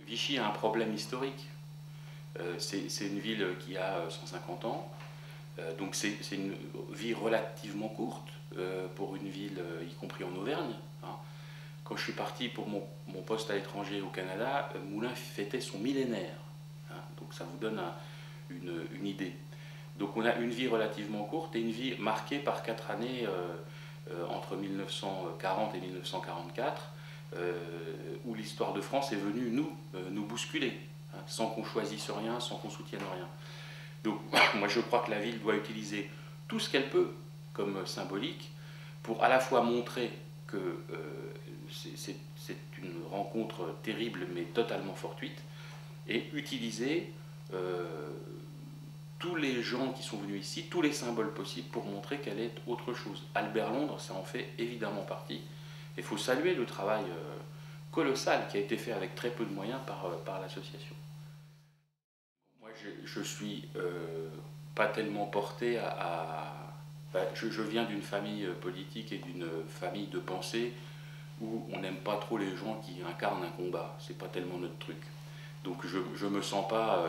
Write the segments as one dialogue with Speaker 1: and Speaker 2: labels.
Speaker 1: Vichy a un problème historique. C'est une ville qui a 150 ans, donc c'est une vie relativement courte pour une ville, y compris en Auvergne. Hein. Quand je suis parti pour mon poste à l'étranger au Canada, Moulins fêtait son millénaire. Hein, donc ça vous donne une idée. Donc on a une vie relativement courte et une vie marquée par 4 années entre 1940 et 1944, où l'histoire de France est venue nous bousculer, hein, sans qu'on choisisse rien, sans qu'on soutienne rien. Donc moi je crois que la ville doit utiliser tout ce qu'elle peut comme symbolique pour à la fois montrer que c'est une rencontre terrible mais totalement fortuite, et utiliser tous les gens qui sont venus ici, tous les symboles possibles pour montrer qu'elle est autre chose. Albert Londres, ça en fait évidemment partie. Il faut saluer le travail colossal qui a été fait avec très peu de moyens par l'association. Moi, je suis pas tellement porté je viens d'une famille politique et d'une famille de pensée où on n'aime pas trop les gens qui incarnent un combat. C'est pas tellement notre truc. Donc je me sens pas...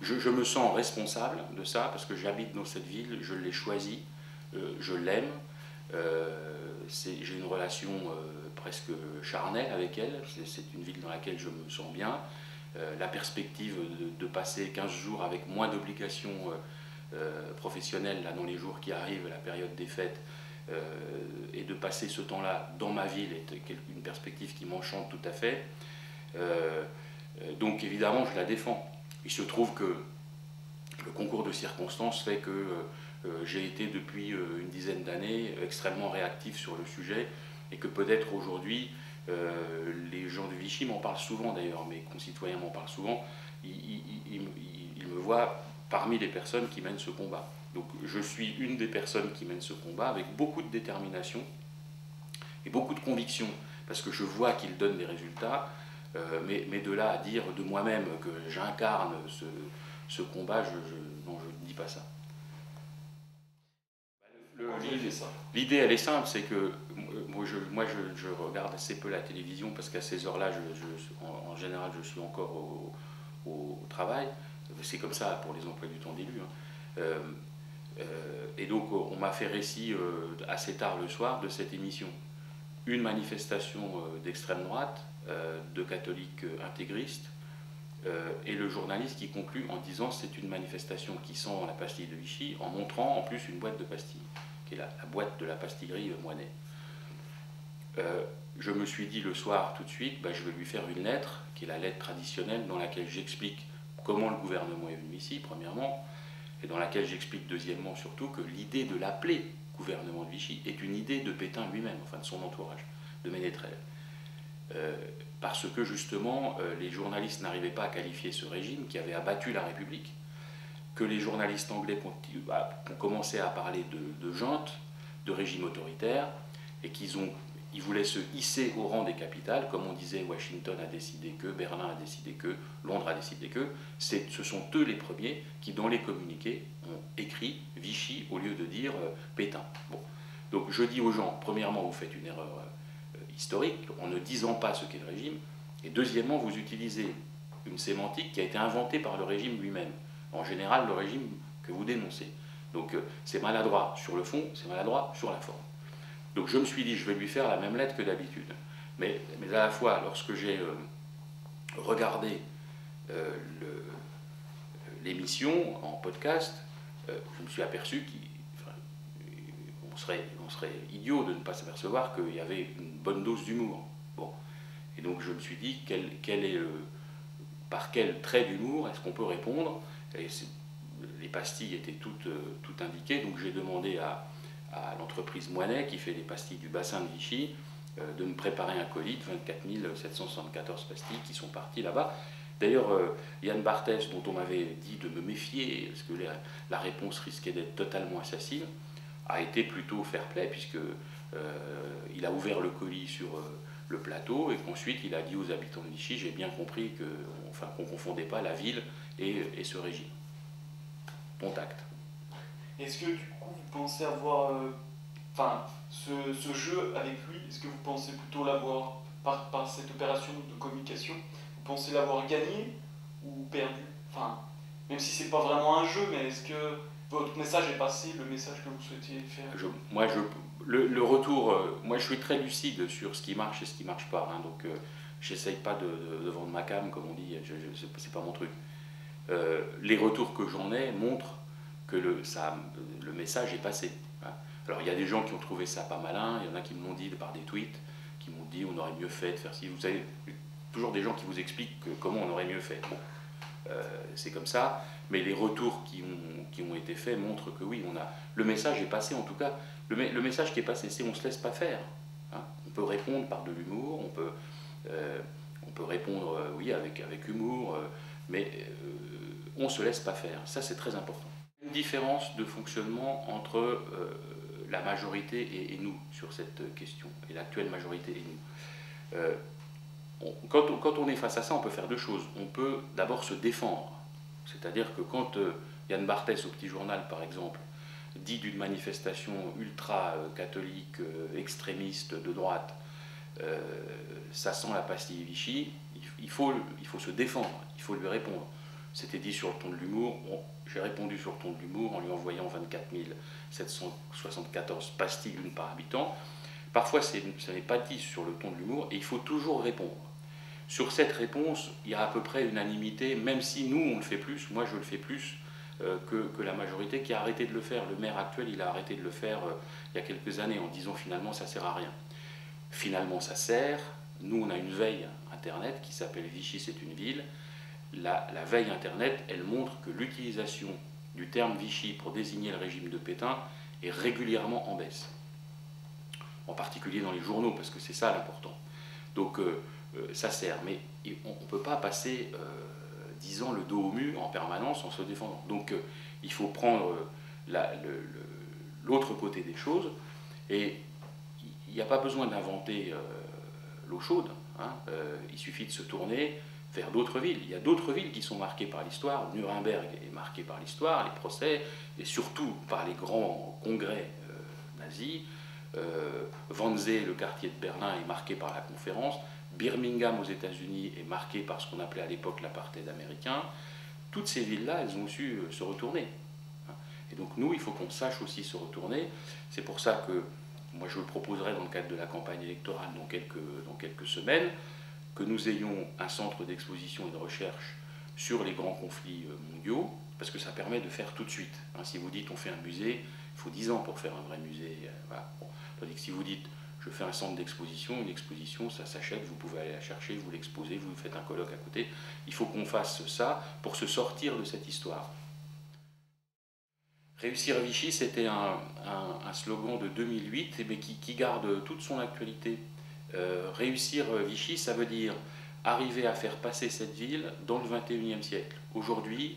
Speaker 1: je me sens responsable de ça parce que j'habite dans cette ville, je l'ai choisie, je l'aime, j'ai une relation presque charnelle avec elle, c'est une ville dans laquelle je me sens bien. La perspective de passer 15 jours avec moins d'obligations professionnelles là, dans les jours qui arrivent, la période des fêtes, et de passer ce temps-là dans ma ville est une perspective qui m'enchante tout à fait. Donc évidemment, je la défends. Il se trouve que le concours de circonstances fait que j'ai été depuis une dizaine d'années extrêmement réactif sur le sujet et que peut-être aujourd'hui, les gens de Vichy m'en parlent souvent d'ailleurs, mes concitoyens m'en parlent souvent, ils me voient parmi les personnes qui mènent ce combat. Donc je suis une des personnes qui mènent ce combat avec beaucoup de détermination et beaucoup de conviction, parce que je vois qu'il donne des résultats, mais de là à dire de moi-même que j'incarne ce combat, non, je ne dis pas ça. L'idée, elle est simple, c'est que moi, je regarde assez peu la télévision parce qu'à ces heures-là, en général, je suis encore au travail. C'est comme ça pour les emplois du temps d'élus. Hein. Et donc, on m'a fait récit assez tard le soir de cette émission. Une manifestation d'extrême droite, de catholiques intégristes, et le journaliste qui conclut en disant c'est une manifestation qui sent la pastille de Vichy, en montrant en plus une boîte de pastilles, qui est la boîte de la pastillerie Moinet. Je me suis dit le soir tout de suite, je vais lui faire une lettre, qui est la lettre traditionnelle dans laquelle j'explique comment le gouvernement est venu ici, premièrement, et dans laquelle j'explique deuxièmement surtout que l'idée de l'appeler gouvernement de Vichy est une idée de Pétain lui-même, enfin de son entourage, de Ménétrel. Parce que justement, les journalistes n'arrivaient pas à qualifier ce régime qui avait abattu la République, que les journalistes anglais ont commencé à parler de junte, de régime autoritaire, et ils voulaient se hisser au rang des capitales, comme on disait Washington a décidé que, Berlin a décidé que, Londres a décidé que. Ce sont eux les premiers qui, dans les communiqués, ont écrit Vichy au lieu de dire Pétain. Bon. Donc je dis aux gens, premièrement, vous faites une erreur historique en ne disant pas ce qu'est le régime, et deuxièmement, vous utilisez une sémantique qui a été inventée par le régime lui-même. En général, le régime que vous dénoncez. Donc c'est maladroit sur le fond, c'est maladroit sur la forme. Donc je me suis dit, je vais lui faire la même lettre que d'habitude. Mais à la fois, lorsque j'ai regardé l'émission en podcast, je me suis aperçu qu'on serait idiot de ne pas s'apercevoir qu'il y avait une bonne dose d'humour. Bon. Et donc je me suis dit, par quel trait d'humour est-ce qu'on peut répondre? Et les pastilles étaient toutes indiquées, donc j'ai demandé à l'entreprise Moinet, qui fait les pastilles du bassin de Vichy, de me préparer un colis de 24 774 pastilles qui sont parties là-bas. D'ailleurs, Yann Barthès, dont on m'avait dit de me méfier, parce que la réponse risquait d'être totalement assassine, a été plutôt fair-play, puisqu'il a ouvert le colis sur le plateau, et qu'ensuite il a dit aux habitants de Vichy, j'ai bien compris qu'on ne confondait pas la ville et ce régime. Contact.
Speaker 2: Est-ce que du coup vous pensez avoir ce jeu avec lui, est-ce que vous pensez plutôt l'avoir par cette opération de communication, vous pensez l'avoir gagné ou perdu? Enfin, même si c'est pas vraiment un jeu, mais est-ce que votre message est passé, le message que vous souhaitiez faire?
Speaker 1: Le retour, moi je suis très lucide sur ce qui marche et ce qui marche pas, hein, donc j'essaye pas de vendre ma cam, comme on dit, c'est pas mon truc. Les retours que j'en ai montrent que le message est passé, hein. Alors il y a des gens qui ont trouvé ça pas malin, il y en a qui me l'ont dit par des tweets, qui m'ont dit on aurait mieux fait de faire ci. Vous savez, toujours des gens qui vous expliquent comment on aurait mieux fait. Bon, c'est comme ça, mais les retours qui ont été faits montrent que oui, le message est passé en tout cas. Le message qui est passé, c'est on ne se laisse pas faire, hein. On peut répondre par de l'humour, on peut répondre oui avec humour, mais on ne se laisse pas faire. Ça c'est très important. Une différence de fonctionnement entre la majorité et nous sur cette question, et l'actuelle majorité et nous. Quand on est face à ça, on peut faire deux choses. On peut d'abord se défendre. C'est-à-dire que quand Yann Barthès, au Petit Journal par exemple, dit d'une manifestation ultra-catholique, extrémiste, de droite, ça sent la pastille Vichy, il faut se défendre, il faut lui répondre. C'était dit sur le ton de l'humour. J'ai répondu sur le ton de l'humour en lui envoyant 24 774 pastilles, l'une par habitant. Parfois, ça n'est pas dit sur le ton de l'humour et il faut toujours répondre. Sur cette réponse, il y a à peu près unanimité, même si nous, on le fait plus, moi je le fais plus que la majorité qui a arrêté de le faire. Le maire actuel, il a arrêté de le faire il y a quelques années en disant finalement ça sert à rien. Finalement ça sert. Nous, on a une veille Internet qui s'appelle Vichy, c'est une ville. La veille Internet, elle montre que l'utilisation du terme Vichy pour désigner le régime de Pétain est régulièrement en baisse. En particulier dans les journaux, parce que c'est ça l'important. Donc ça sert, mais on ne peut pas passer 10 ans le dos au mur en permanence en se défendant. Donc il faut prendre l'autre côté des choses, et il n'y a pas besoin d'inventer l'eau chaude, hein. Il suffit de se tourner vers d'autres villes. Il y a d'autres villes qui sont marquées par l'histoire. Nuremberg est marqué par l'histoire, les procès, et surtout par les grands congrès nazis. Wannsee, le quartier de Berlin, est marqué par la conférence. Birmingham aux États-Unis est marqué par ce qu'on appelait à l'époque l'apartheid américain. Toutes ces villes-là, elles ont su se retourner. Et donc nous, il faut qu'on sache aussi se retourner. C'est pour ça que moi je le proposerai dans le cadre de la campagne électorale dans quelques semaines, que nous ayons un centre d'exposition et de recherche sur les grands conflits mondiaux, parce que ça permet de faire tout de suite. Si vous dites on fait un musée, il faut 10 ans pour faire un vrai musée. Voilà. Bon. Tandis que si vous dites je fais un centre d'exposition, une exposition, ça s'achète, vous pouvez aller la chercher, vous l'exposez, vous faites un colloque à côté. Il faut qu'on fasse ça pour se sortir de cette histoire. Réussir Vichy, c'était un slogan de 2008, mais qui garde toute son actualité. Réussir Vichy, ça veut dire arriver à faire passer cette ville dans le 21e siècle. Aujourd'hui,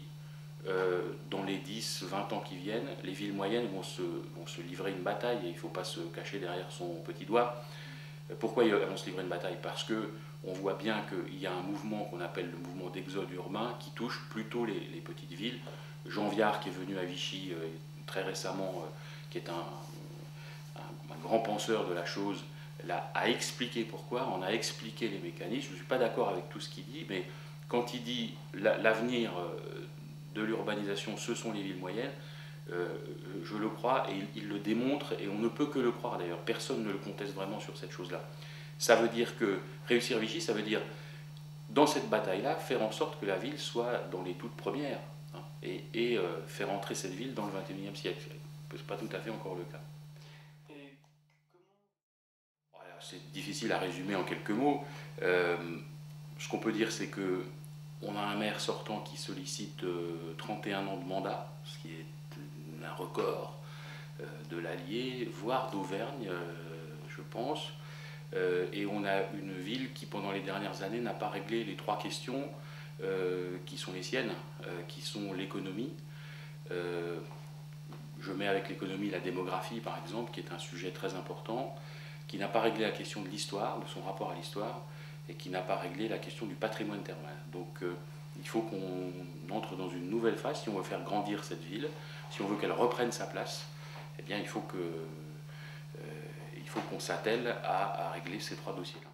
Speaker 1: dans les 10-20 ans qui viennent, les villes moyennes vont se livrer une bataille, et il ne faut pas se cacher derrière son petit doigt. Pourquoi elles vont se livrer une bataille? Parce qu'on voit bien qu'il y a un mouvement qu'on appelle le mouvement d'exode urbain qui touche plutôt les petites villes. Jean Viard, qui est venu à Vichy très récemment, qui est un grand penseur de la chose, a expliqué pourquoi, on a expliqué les mécanismes. Je ne suis pas d'accord avec tout ce qu'il dit, mais quand il dit l'avenir de l'urbanisation, ce sont les villes moyennes, je le crois, et il le démontre, et on ne peut que le croire d'ailleurs. Personne ne le conteste vraiment sur cette chose-là. Ça veut dire que réussir Vichy, ça veut dire, dans cette bataille-là, faire en sorte que la ville soit dans les toutes premières, hein, et faire entrer cette ville dans le 21e siècle. Ce n'est pas tout à fait encore le cas. Voilà, c'est difficile à résumer en quelques mots. Ce qu'on peut dire, c'est que on a un maire sortant qui sollicite 31 ans de mandat, ce qui est un record de l'Allier, voire d'Auvergne, je pense. Et on a une ville qui, pendant les dernières années, n'a pas réglé les 3 questions qui sont les siennes, qui sont l'économie. Je mets avec l'économie la démographie, par exemple, qui est un sujet très important, qui n'a pas réglé la question de l'histoire, de son rapport à l'histoire, et qui n'a pas réglé la question du patrimoine thermal. Donc il faut qu'on entre dans une nouvelle phase si on veut faire grandir cette ville, si on veut qu'elle reprenne sa place. Eh bien, il faut qu'on s'attelle à régler ces 3 dossiers-là.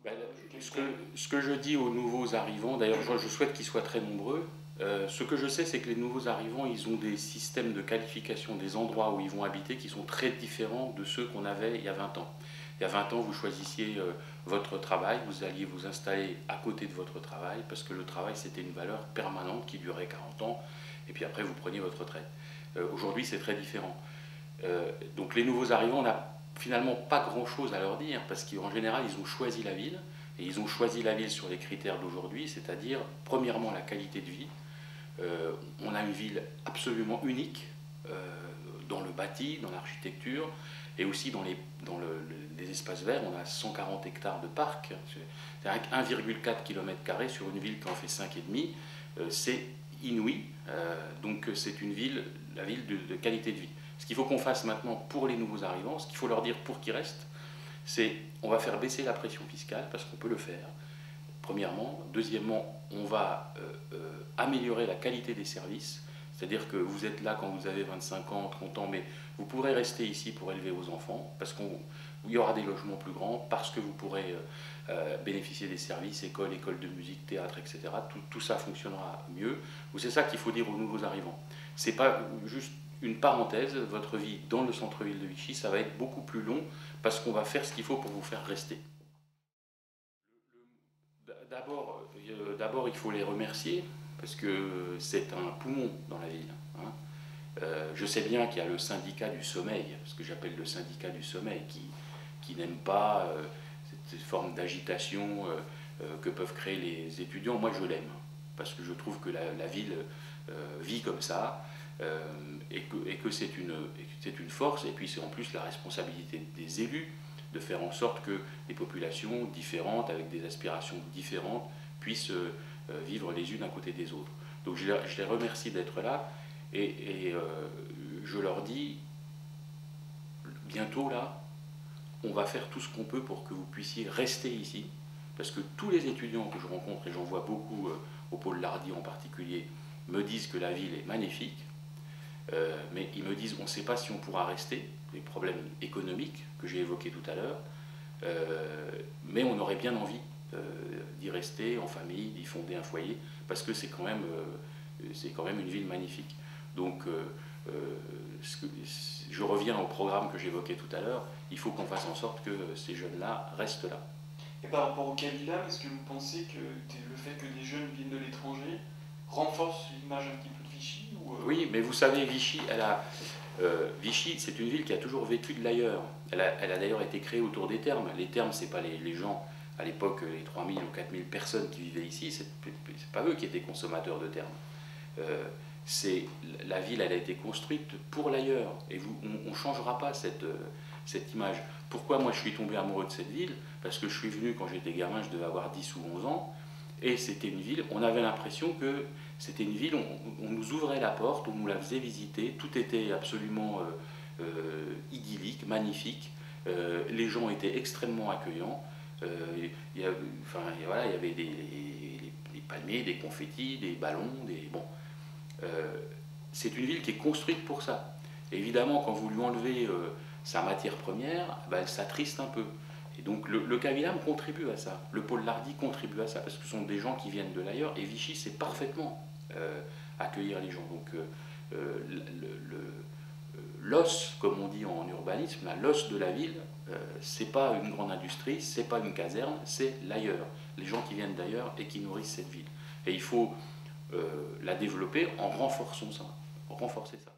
Speaker 1: Ben, ce que je dis aux nouveaux arrivants, d'ailleurs je souhaite qu'ils soient très nombreux, ce que je sais c'est que les nouveaux arrivants, ils ont des systèmes de qualification des endroits où ils vont habiter qui sont très différents de ceux qu'on avait il y a 20 ans. Il y a 20 ans, vous choisissiez votre travail, vous alliez vous installer à côté de votre travail, parce que le travail c'était une valeur permanente qui durait 40 ans, et puis après vous preniez votre retraite. Aujourd'hui c'est très différent. Donc les nouveaux arrivants, on n'a finalement pas grand-chose à leur dire, parce qu'en général, ils ont choisi la ville, et ils ont choisi la ville sur les critères d'aujourd'hui, c'est-à-dire, premièrement, la qualité de vie. On a une ville absolument unique, dans le bâti, dans l'architecture, et aussi dans les espaces verts. On a 140 hectares de parcs, c'est avec 1,4 km² sur une ville qui en fait 5,5, c'est inouï, donc c'est une ville, la ville de qualité de vie. Ce qu'il faut qu'on fasse maintenant pour les nouveaux arrivants, ce qu'il faut leur dire pour qu'ils restent, c'est on va faire baisser la pression fiscale, parce qu'on peut le faire, premièrement. Deuxièmement, on va améliorer la qualité des services, c'est-à-dire que vous êtes là quand vous avez 25 ans, 30 ans, mais vous pourrez rester ici pour élever vos enfants, parce qu'il y aura des logements plus grands, parce que vous pourrez bénéficier des services, école de musique, théâtre, etc. Tout ça fonctionnera mieux. C'est ça qu'il faut dire aux nouveaux arrivants. C'est pas juste une parenthèse, votre vie dans le centre-ville de Vichy, ça va être beaucoup plus long parce qu'on va faire ce qu'il faut pour vous faire rester. D'abord, il faut les remercier parce que c'est un poumon dans la ville. Hein. Je sais bien qu'il y a le syndicat du sommeil, ce que j'appelle le syndicat du sommeil, qui n'aime pas cette forme d'agitation que peuvent créer les étudiants. Moi, je l'aime parce que je trouve que la ville vit comme ça. Et que c'est une force, et puis c'est en plus la responsabilité des élus de faire en sorte que les populations différentes, avec des aspirations différentes, puissent vivre les unes à côté des autres. Donc je les remercie d'être là, et je leur dis, bientôt là, on va faire tout ce qu'on peut pour que vous puissiez rester ici, parce que tous les étudiants que je rencontre, et j'en vois beaucoup au pôle Lardy en particulier, me disent que la ville est magnifique, mais ils me disent on ne sait pas si on pourra rester, les problèmes économiques que j'ai évoqués tout à l'heure, mais on aurait bien envie d'y rester en famille, d'y fonder un foyer, parce que c'est quand même une ville magnifique. Donc je reviens au programme que j'évoquais tout à l'heure, il faut qu'on fasse en sorte que ces jeunes-là restent là.
Speaker 2: Et par rapport au Kabila, est-ce que vous pensez que le fait que des jeunes viennent de l'étranger renforce l'image un petit peu de Vichy ou
Speaker 1: Oui, mais vous savez, Vichy, Vichy, c'est une ville qui a toujours vécu de l'ailleurs. Elle a d'ailleurs été créée autour des thermes. Les thermes, ce n'est pas les gens, à l'époque, les 3000 ou 4000 personnes qui vivaient ici, c'est pas eux qui étaient consommateurs de thermes. La ville, elle a été construite pour l'ailleurs. Et on ne changera pas cette image. Pourquoi moi je suis tombé amoureux de cette ville? Parce que je suis venu quand j'étais gamin, je devais avoir 10 ou 11 ans, et c'était une ville, on avait l'impression que c'était une ville, on nous ouvrait la porte, on nous la faisait visiter, tout était absolument idyllique, magnifique, les gens étaient extrêmement accueillants, il y avait des palmiers, des confettis, des ballons, c'est une ville qui est construite pour ça. Et évidemment, quand vous lui enlevez sa matière première, elle s'attriste un peu. Et donc le Kabila contribue à ça, le pôle Lardy contribue à ça, parce que ce sont des gens qui viennent de l'ailleurs, et Vichy sait parfaitement accueillir les gens. Donc l'os, comme on dit en urbanisme, l'os de la ville, c'est pas une grande industrie, c'est pas une caserne, c'est l'ailleurs, les gens qui viennent d'ailleurs et qui nourrissent cette ville. Et il faut la développer en renforçant ça, renforcer ça.